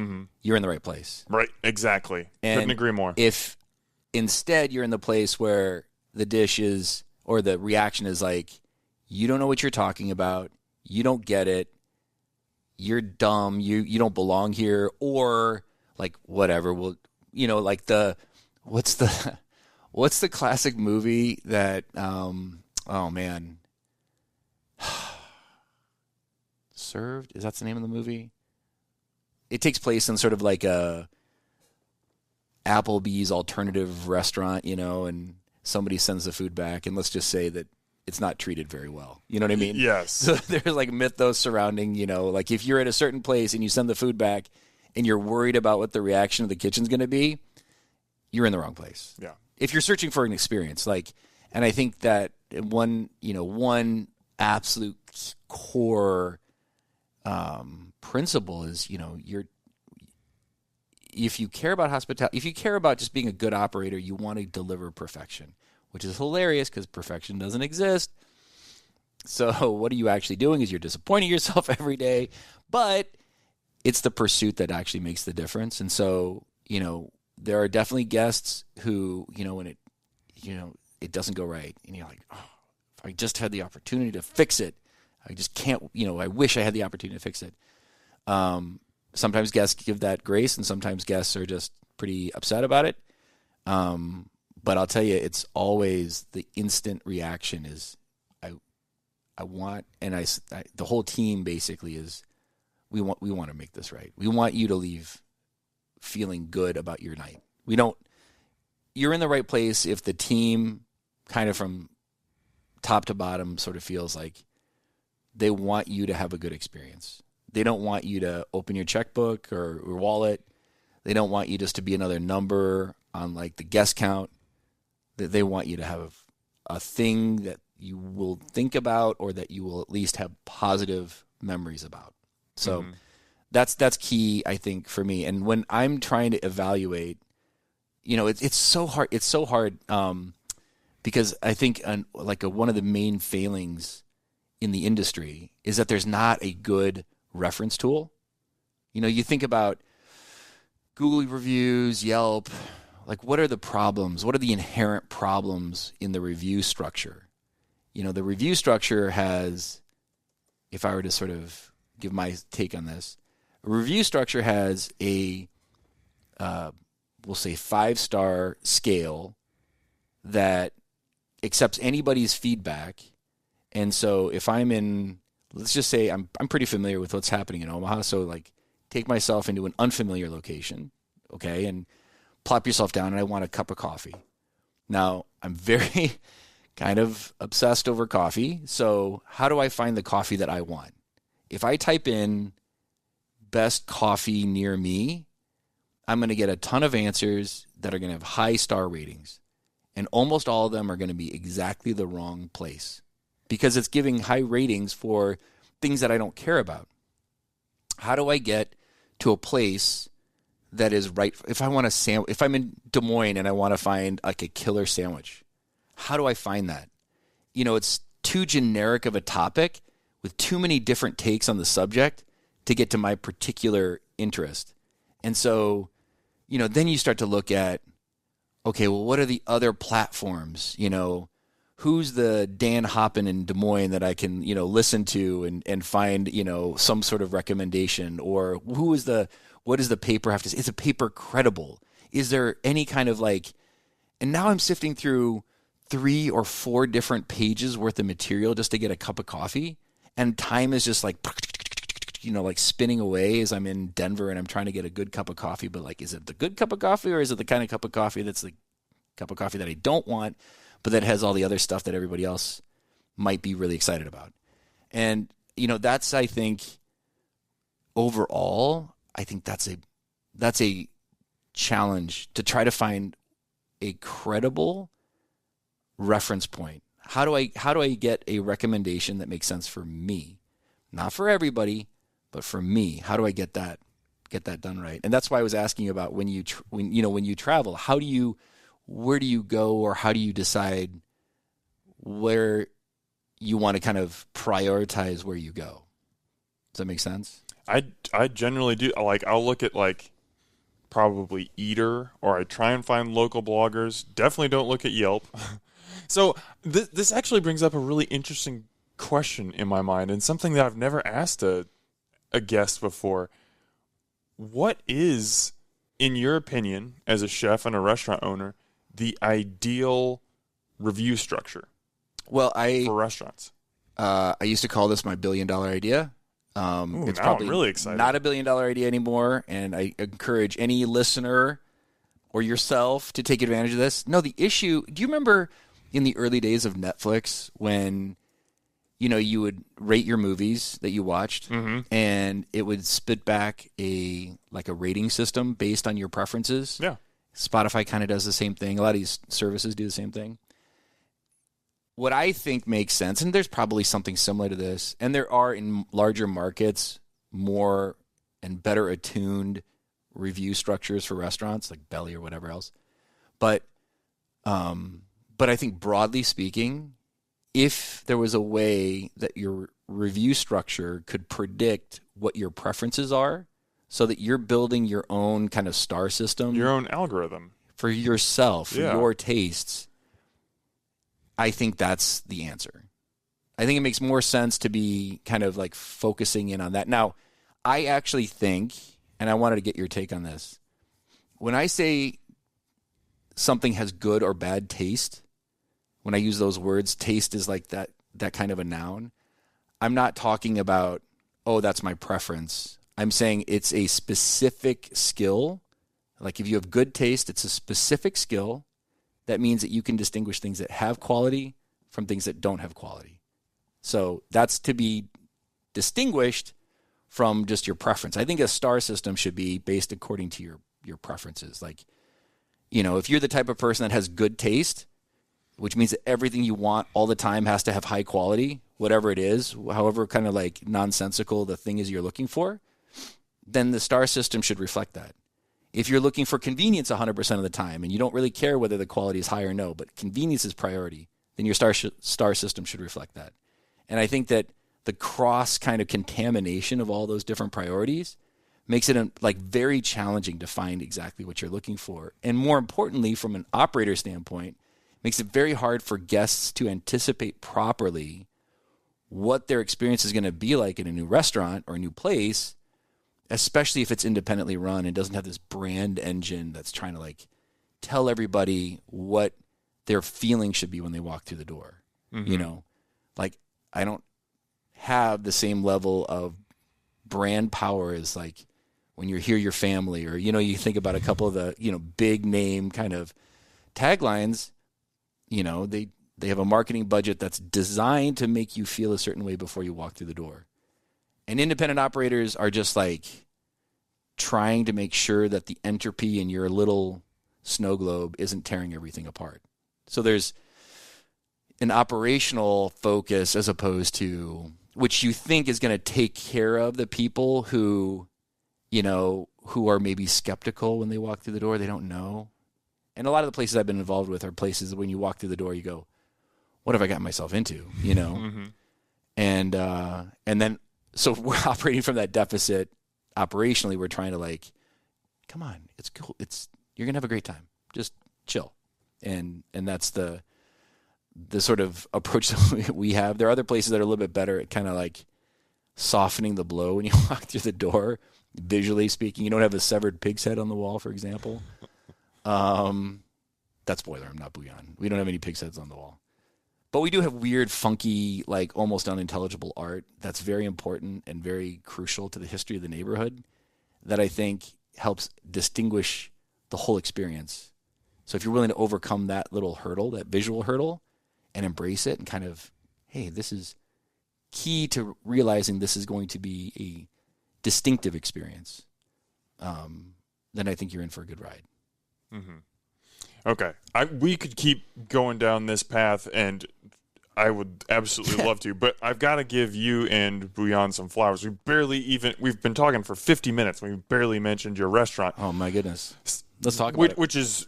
you're in the right place. Right, exactly. And couldn't agree more. If instead you're in the place where the dish is, or the reaction is like, you don't know what you're talking about, you don't get it, you're dumb, you don't belong here, or like whatever, like what's the classic movie that Served? Is that the name of the movie? It takes place in sort of like a Applebee's alternative restaurant, and somebody sends the food back, and let's just say that it's not treated very well. You know what I mean? Yes. So there's like mythos surrounding, like if you're at a certain place and you send the food back and you're worried about what the reaction of the kitchen's going to be, you're in the wrong place. Yeah. If you're searching for an experience, and I think that one absolute core principle is, if you care about hospitality, if you care about just being a good operator, you want to deliver perfection, which is hilarious because perfection doesn't exist. So what are you actually doing is you're disappointing yourself every day, but it's the pursuit that actually makes the difference. And so, there are definitely guests who, when it doesn't go right and you're like, oh, if I just had the opportunity to fix it, I just can't, I wish I had the opportunity to fix it. Sometimes guests give that grace, and sometimes guests are just pretty upset about it. But I'll tell you, it's always the instant reaction is, I want, and the whole team basically is, we want to make this right. We want you to leave feeling good about your night. You're in the right place if the team kind of from top to bottom sort of feels like they want you to have a good experience. They don't want you to open your checkbook or your wallet. They don't want you just to be another number on like the guest count. They want you to have a thing that you will think about or that you will at least have positive memories about. So that's key, I think, for me. And when I'm trying to evaluate, it's so hard. It's so hard because I think one of the main failings in the industry is that there's not a good reference tool. You think about Google reviews, Yelp, like what are the problems? What are the inherent problems in the review structure? The review structure has, if I were to sort of give my take on this. A review structure has a, we'll say 5-star scale that accepts anybody's feedback. And so if I'm in, let's just say I'm pretty familiar with what's happening in Omaha. So like take myself into an unfamiliar location, okay, and plop yourself down and I want a cup of coffee. Now, I'm very kind of obsessed over coffee. So how do I find the coffee that I want? If I type in best coffee near me, I'm going to get a ton of answers that are going to have high star ratings. And almost all of them are going to be exactly the wrong place because it's giving high ratings for things that I don't care about. How do I get to a place that is right? If I want a if I'm in Des Moines and I want to find like a killer sandwich, how do I find that? You know, it's too generic of a topic with too many different takes on the subject to get to my particular interest. And so, you know, then you start to look at, okay, well, what are the other platforms? You know, who's the Dan Hoppen in Des Moines that I can, you know, listen to and find, you know, some sort of recommendation? Or what does the paper have to say? Is the paper credible? Is there any kind of like, and now I'm sifting through 3 or 4 different pages worth of material just to get a cup of coffee. And time is just like, you know, like spinning away as I'm in Denver and I'm trying to get a good cup of coffee. But like, is it the good cup of coffee or is it the kind of cup of coffee that's the cup of coffee that I don't want, but that has all the other stuff that everybody else might be really excited about? And, you know, that's, I think, overall, I think that's a challenge to try to find a credible reference point. How do I get a recommendation that makes sense for me? Not for everybody, but for me. How do I get that done right? And that's why I was asking you about when you travel, where do you go, or how do you decide where you want to kind of prioritize where you go? Does that make sense? I generally do. Like, I'll look at like probably Eater, or I try and find local bloggers. Definitely don't look at Yelp. So this actually brings up a really interesting question in my mind, and something that I've never asked a guest before. What is, in your opinion, as a chef and a restaurant owner, the ideal review structure? Well, for restaurants. I used to call this my $1 billion idea. It's now probably I'm really excited. Not a $1 billion idea anymore, and I encourage any listener or yourself to take advantage of this. No, the issue. Do you remember in the early days of Netflix when, you know, you would rate your movies that you watched, and it would spit back a rating system based on your preferences? Yeah. Spotify kind of does the same thing. A lot of these services do the same thing. What I think makes sense, and there's probably something similar to this, and there are in larger markets more and better attuned review structures for restaurants like Belly or whatever else. But I think broadly speaking, if there was a way that your review structure could predict what your preferences are so that you're building your own kind of star system, your own algorithm for yourself, for your tastes, I think that's the answer. I think it makes more sense to be kind of like focusing in on that. Now, I actually think, and I wanted to get your take on this, when I say something has good or bad taste, when I use those words, taste is like that kind of a noun. I'm not talking about, oh, that's my preference. I'm saying it's a specific skill. Like if you have good taste, it's a specific skill. That means that you can distinguish things that have quality from things that don't have quality. So that's to be distinguished from just your preference. I think a star system should be based according to your preferences. Like, you know, if you're the type of person that has good taste, which means that everything you want all the time has to have high quality, whatever it is, however kind of like nonsensical the thing is you're looking for, then the star system should reflect that. If you're looking for convenience 100% of the time and you don't really care whether the quality is high or no, but convenience is priority, then your star system should reflect that. And I think that the cross kind of contamination of all those different priorities makes it like very challenging to find exactly what you're looking for. And more importantly, from an operator standpoint, makes it very hard for guests to anticipate properly what their experience is going to be like in a new restaurant or a new place, especially if it's independently run and doesn't have this brand engine that's trying to like tell everybody what their feeling should be when they walk through the door. Mm-hmm. You know, like I don't have the same level of brand power as like when you're Here Your Family, or, you know, you think about a couple of the, you know, big name kind of taglines, you know, they have a marketing budget that's designed to make you feel a certain way before you walk through the door. And independent operators are just like trying to make sure that the entropy in your little snow globe isn't tearing everything apart. So there's an operational focus as opposed to which you think is going to take care of the people who, you know, who are maybe skeptical when they walk through the door. They don't know. And a lot of the places I've been involved with are places when you walk through the door, you go, what have I got myself into? You know? Mm-hmm. And then, so we're operating from that deficit operationally. We're trying to like, come on, it's cool. You're going to have a great time. Just chill. And that's the sort of approach that we have. There are other places that are a little bit better at kind of like softening the blow when you walk through the door, visually speaking. You don't have a severed pig's head on the wall, for example. That's Boiler Room, not Bouillon. We don't have any pig's heads on the wall. But we do have weird, funky, like almost unintelligible art that's very important and very crucial to the history of the neighborhood that I think helps distinguish the whole experience. So if you're willing to overcome that little hurdle, that visual hurdle, and embrace it and kind of, hey, this is key to realizing this is going to be a distinctive experience, then I think you're in for a good ride. Mm-hmm. Okay. We could keep going down this path, and I would absolutely love to, but I've got to give you and Bouillon some flowers. We've been talking for 50 minutes. We barely mentioned your restaurant. Oh, my goodness. Let's talk about it. Which is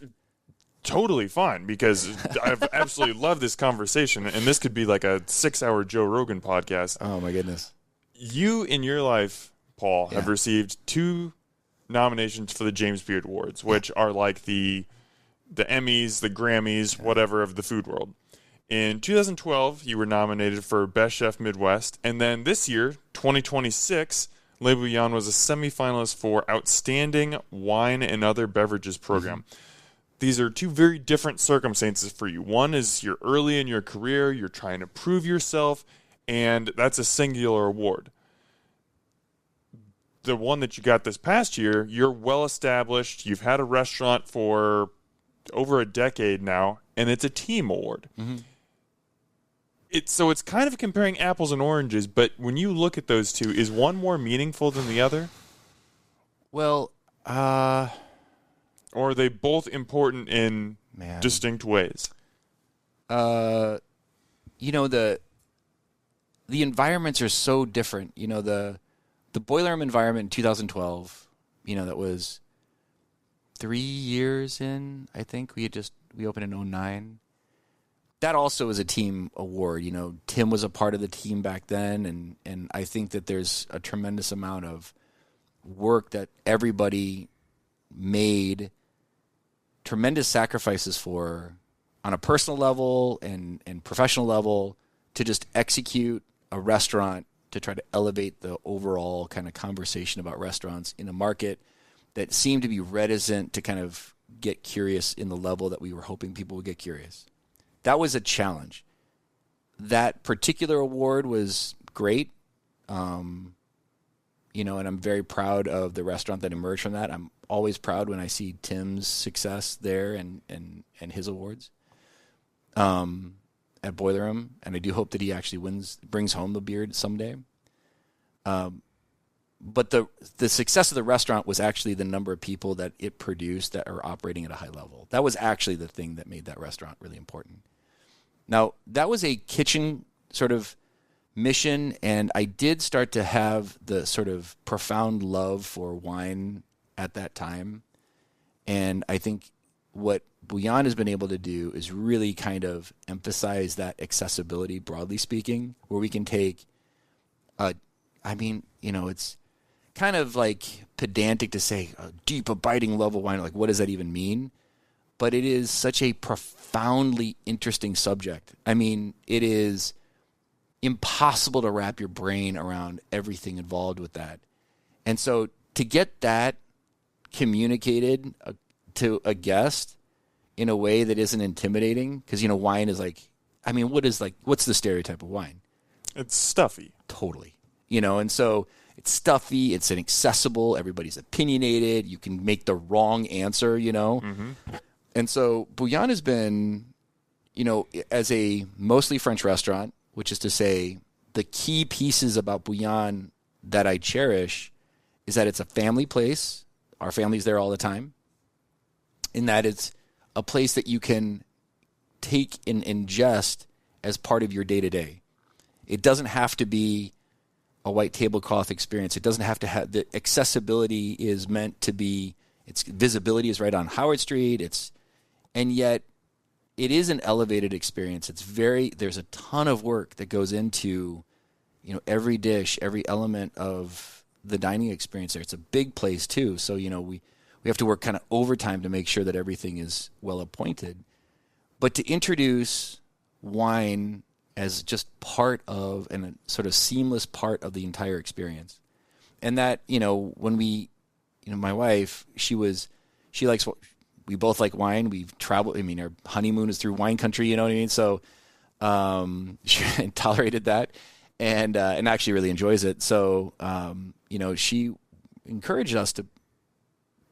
totally fine, because I've absolutely loved this conversation, and this could be like a 6-hour Joe Rogan podcast. Oh, my goodness. You, in your life, Paul, have received 2 nominations for the James Beard Awards, which are like the Emmys, the Grammys, whatever of the food world. In 2012, you were nominated for Best Chef Midwest, and then this year, 2026, Le Bouillon was a semifinalist for Outstanding Wine and Other Beverages program. Mm-hmm. These are 2 very different circumstances for you. One is you're early in your career, you're trying to prove yourself, and that's a singular award. The one that you got this past year, you're well established, you've had a restaurant for over a decade now, and it's a team award. Mm-hmm. So it's kind of comparing apples and oranges, but when you look at those 2, is one more meaningful than the other? Well, or are they both important in distinct ways? You know, the environments are so different. You know, the Boiler Room environment in 2012, you know, that was 3 years in, I think. We opened in 2009. That also is a team award. You know, Tim was a part of the team back then, and I think that there's a tremendous amount of work that everybody made tremendous sacrifices for on a personal level and professional level to just execute a restaurant to try to elevate the overall kind of conversation about restaurants in a market that seemed to be reticent to kind of get curious in the level that we were hoping people would get curious. That was a challenge. That particular award was great. You know, and I'm very proud of the restaurant that emerged from that. I'm always proud when I see Tim's success there and his awards at Boiler Room, and I do hope that he actually brings home the beard someday. But the success of the restaurant was actually the number of people that it produced that are operating at a high level. That was actually the thing that made that restaurant really important. Now, that was a kitchen sort of mission, and I did start to have the sort of profound love for wine at that time. And I think what Bouillon has been able to do is really kind of emphasize that accessibility, broadly speaking, where we can take it's kind of like pedantic to say a deep, abiding love of wine. Like, what does that even mean? But it is such a profoundly interesting subject. I mean, it is impossible to wrap your brain around everything involved with that. And so to get that communicated to a guest in a way that isn't intimidating, because, you know, wine is like, I mean, what's the stereotype of wine? It's stuffy. Totally. You know, and so it's stuffy, it's inaccessible, everybody's opinionated, you can make the wrong answer, you know. Mm-hmm. And so Bouillon has been, you know, as a mostly French restaurant, which is to say the key pieces about Bouillon that I cherish is that it's a family place. Our family's there all the time. In that it's a place that you can take and ingest as part of your day-to-day. It doesn't have to be a white tablecloth experience. It doesn't have to have, the accessibility is meant to be, its visibility is right on Howard Street. And yet it is an elevated experience. There's a ton of work that goes into, you know, every dish, every element of the dining experience there. It's a big place too. So, you know, we have to work kind of overtime to make sure that everything is well appointed. But to introduce wine as just part of, and a sort of seamless part of the entire experience. And that, you know, when my wife, we both like wine. We've traveled, I mean, our honeymoon is through wine country, you know what I mean? So she tolerated that and actually really enjoys it. So, you know, she encouraged us to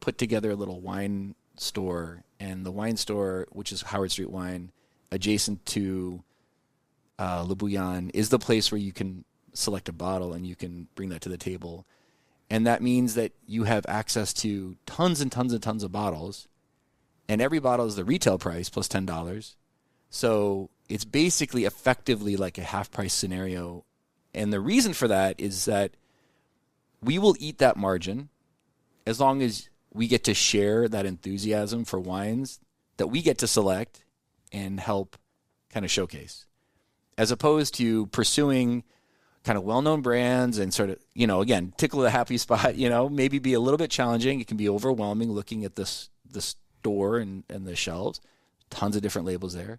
put together a little wine store, and the wine store, which is Howard Street Wine, adjacent to Le Bouillon, is the place where you can select a bottle and you can bring that to the table. And that means that you have access to tons and tons and tons of bottles, and every bottle is the retail price plus $10. So it's basically effectively like a half-price scenario. And the reason for that is that we will eat that margin as long as we get to share that enthusiasm for wines that we get to select and help kind of showcase, as opposed to pursuing kind of well-known brands and sort of, you know, again, tickle the happy spot, you know, maybe be a little bit challenging. It can be overwhelming looking at the store and the shelves, tons of different labels there.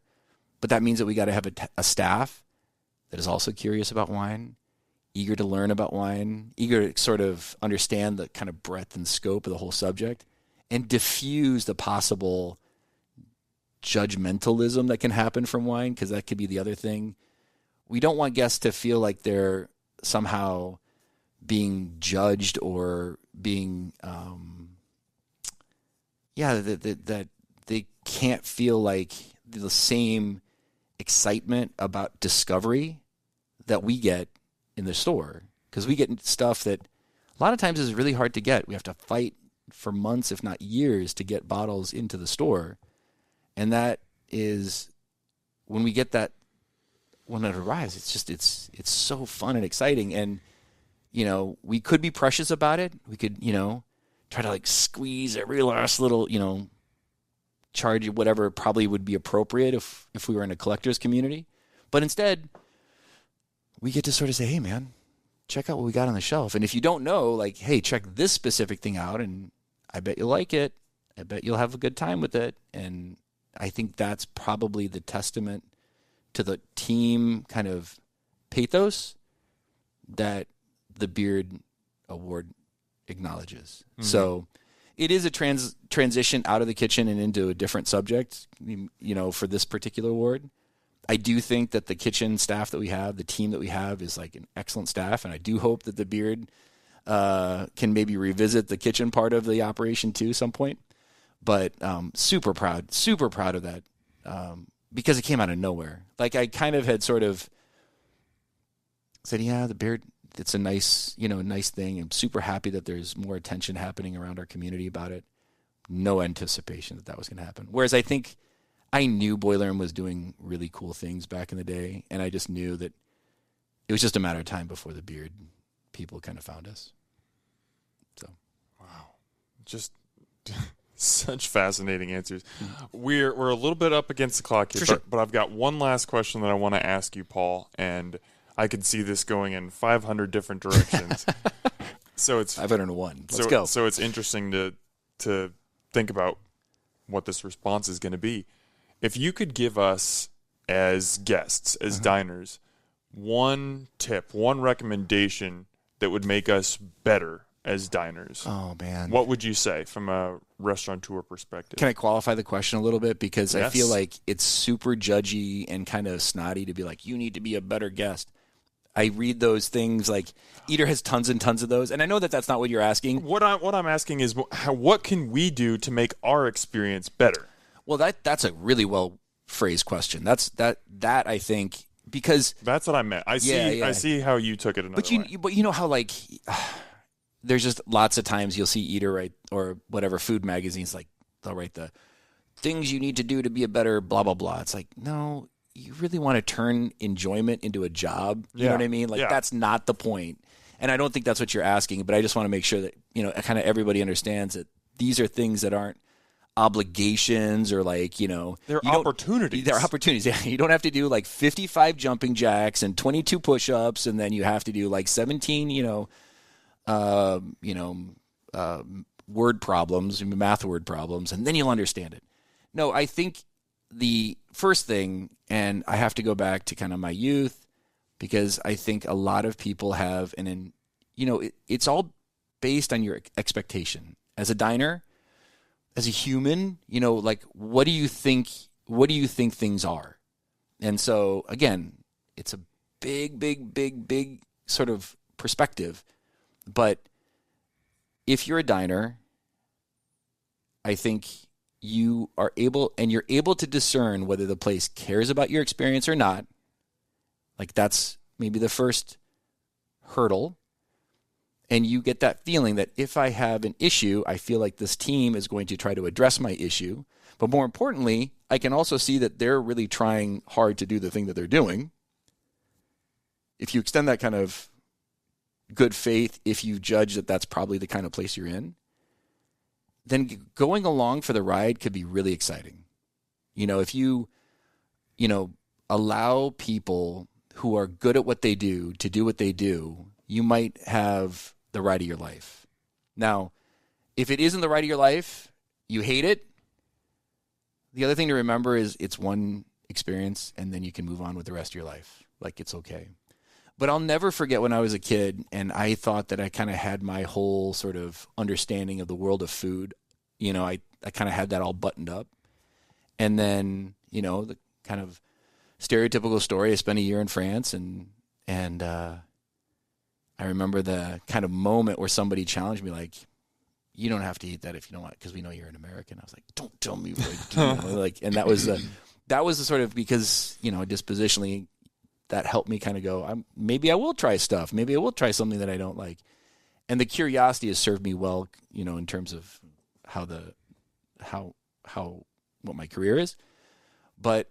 But that means that we got to have a staff that is also curious about wine, eager to learn about wine, eager to sort of understand the kind of breadth and scope of the whole subject, and diffuse the possible judgmentalism that can happen from wine, because that could be the other thing. We don't want guests to feel like they're somehow being judged or being, that they can't feel like the same excitement about discovery that we get in the store. Because we get stuff that a lot of times is really hard to get. We have to fight for months, if not years, to get bottles into the store. And that is, when we get that, when it arrives, it's so fun and exciting. And, you know, we could be precious about it. We could, you know, try to like squeeze every last little, you know, charge whatever probably would be appropriate if we were in a collector's community. But instead, we get to sort of say, hey, man, check out what we got on the shelf. And if you don't know, like, hey, check this specific thing out, and I bet you'll like it. I bet you'll have a good time with it. And I think that's probably the testament to the team kind of pathos that the Beard Award acknowledges. Mm-hmm. So it is a transition out of the kitchen and into a different subject, you know, for this particular award. I do think that the kitchen staff that we have, the team that we have, is like an excellent staff, and I do hope that the Beard can maybe revisit the kitchen part of the operation too some point. But super proud of that, because it came out of nowhere. Like, I kind of had sort of said, yeah, the Beard, it's a nice thing. I'm super happy that there's more attention happening around our community about it. No anticipation that was going to happen. Whereas I think I knew Boiler Room was doing really cool things back in the day, and I just knew that it was just a matter of time before the Beard people kind of found us. So, wow, just such fascinating answers. We're a little bit up against the clock here, sure. But I've got one last question that I want to ask you, Paul, and I could see this going in 500 different directions. So it's 501. Let's go. So it's interesting to think about what this response is going to be. If you could give us, as guests, as diners, one tip, one recommendation that would make us better as diners, Oh, man. what would you say from a restaurateur perspective? Can I qualify the question a little bit? Because Yes. I feel like it's super judgy and kind of snotty to be like, you need to be a better guest. I read those things like Eater has tons and tons of those. And I know that that's not what you're asking. What I'm asking is, what can we do to make our experience better? Well, that's a really well phrased question. That I think, because That's what I meant. I see how you took it another way. But you know how, like, there's just lots of times you'll see Eater write, or whatever food magazines, like they'll write the things you need to do to be a better blah blah blah. It's like, no, you really want to turn enjoyment into a job. You know what I mean? Like, that's not the point. And I don't think that's what you're asking, but I just want to make sure that, kind of everybody understands that these are things that aren't obligations, or like, they're opportunities. They're opportunities. Yeah, you don't have to do like 55 jumping jacks and 22 push-ups, and then you have to do like 17, word problems, math word problems, and then you'll understand it. No, I think the first thing, and I have to go back to kind of my youth, because I think a lot of people have, it's all based on your expectation. As a diner, as a human, like, what do you think things are? And so, again, it's a big sort of perspective. But if you're a diner, I think you're able to discern whether the place cares about your experience or not. Like, that's maybe the first hurdle. And you get that feeling that if I have an issue, I feel like this team is going to try to address my issue. But more importantly, I can also see that they're really trying hard to do the thing that they're doing. If you extend that kind of good faith, if you judge that that's probably the kind of place you're in, then going along for the ride could be really exciting. If you, allow people who are good at what they do to do what they do, you might have the ride of your life. Now, if it isn't the ride of your life, you hate it, the other thing to remember is it's one experience, and then you can move on with the rest of your life. Like, it's okay. But I'll never forget when I was a kid and I thought that I kind of had my whole sort of understanding of the world of food. I kind of had that all buttoned up. And then, the kind of stereotypical story, I spent a year in France, and I remember the kind of moment where somebody challenged me, like, you don't have to eat that if you don't want it, because we know you're an American. I was like, don't tell me what I do. Like, and that was the sort of, because, dispositionally, that helped me kind of go, maybe I will try stuff. Maybe I will try something that I don't like. And the curiosity has served me well, in terms of what my career is. And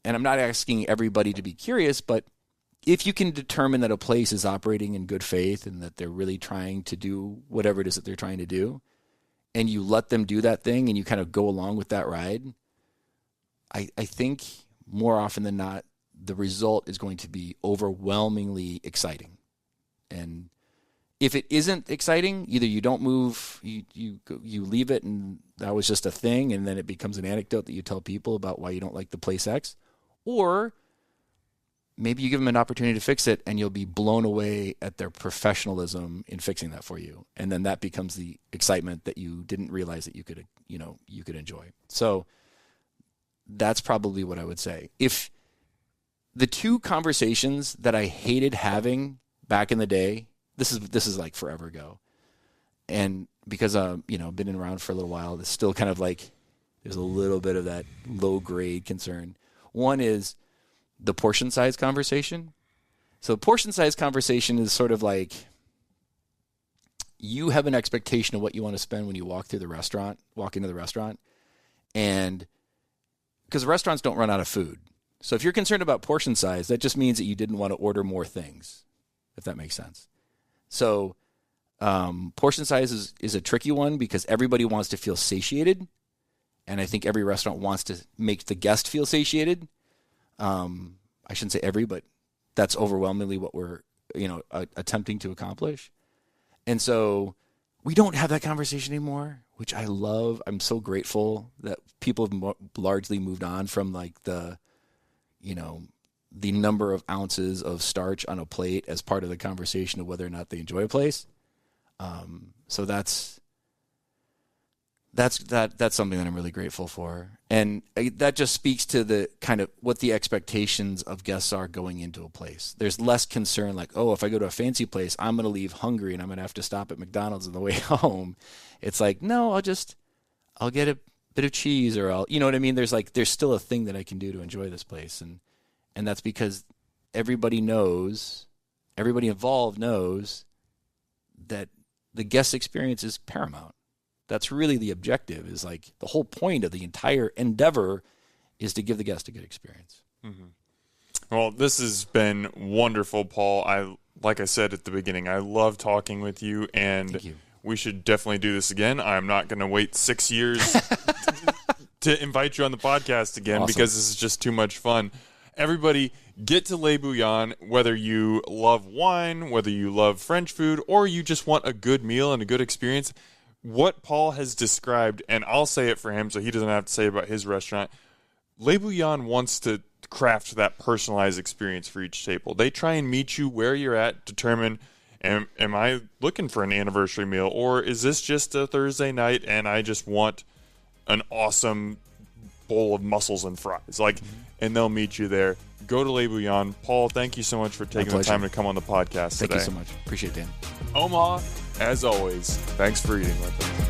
I'm not asking everybody to be curious, but if you can determine that a place is operating in good faith and that they're really trying to do whatever it is that they're trying to do, and you let them do that thing and you kind of go along with that ride, I think more often than not, the result is going to be overwhelmingly exciting. And if it isn't exciting, either you don't move, you leave it, and that was just a thing, and then it becomes an anecdote that you tell people about why you don't like the place X, or maybe you give them an opportunity to fix it, and you'll be blown away at their professionalism in fixing that for you, and then that becomes the excitement that you didn't realize that you could enjoy. So that's probably what I would say. If the two conversations that I hated having back in the day, this is like forever ago, and because been around for a little while, it's still kind of like there's a little bit of that low grade concern. One is the portion size conversation. So portion size conversation is sort of like you have an expectation of what you want to spend when you walk into the restaurant, and because restaurants don't run out of food. So if you're concerned about portion size, that just means that you didn't want to order more things, if that makes sense. So portion size is a tricky one because everybody wants to feel satiated, and I think every restaurant wants to make the guest feel satiated. I shouldn't say every, but that's overwhelmingly what we're attempting to accomplish. And so we don't have that conversation anymore, which I love. I'm so grateful that people have largely moved on from like the the number of ounces of starch on a plate as part of the conversation of whether or not they enjoy a place. So that's something that I'm really grateful for. And that just speaks to the kind of what the expectations of guests are going into a place. There's less concern like, oh, if I go to a fancy place, I'm going to leave hungry and I'm going to have to stop at McDonald's on the way home. It's like, no, I'll get a bit of cheese, or you know what I mean? There's still a thing that I can do to enjoy this place. And that's because everybody involved knows that the guest experience is paramount. That's really the objective, is like the whole point of the entire endeavor is to give the guest a good experience. Mm-hmm. Well, this has been wonderful, Paul. Like I said at the beginning, I love talking with you, and Thank you. We should definitely do this again. I'm not going to wait 6 years to invite you on the podcast again. Awesome. Because this is just too much fun. Everybody, get to Le Bouillon, whether you love wine, whether you love French food, or you just want a good meal and a good experience. What Paul has described, and I'll say it for him so he doesn't have to say about his restaurant, Le Bouillon wants to craft that personalized experience for each table. They try and meet you where you're at, determine, am I looking for an anniversary meal, or is this just a Thursday night and I just want an awesome bowl of mussels and fries? And they'll meet you there. Go to Le Bouillon. Paul, thank you so much for taking the time to come on the podcast today. Thank you so much. Appreciate it, Dan. Omaha, as always, thanks for eating with us.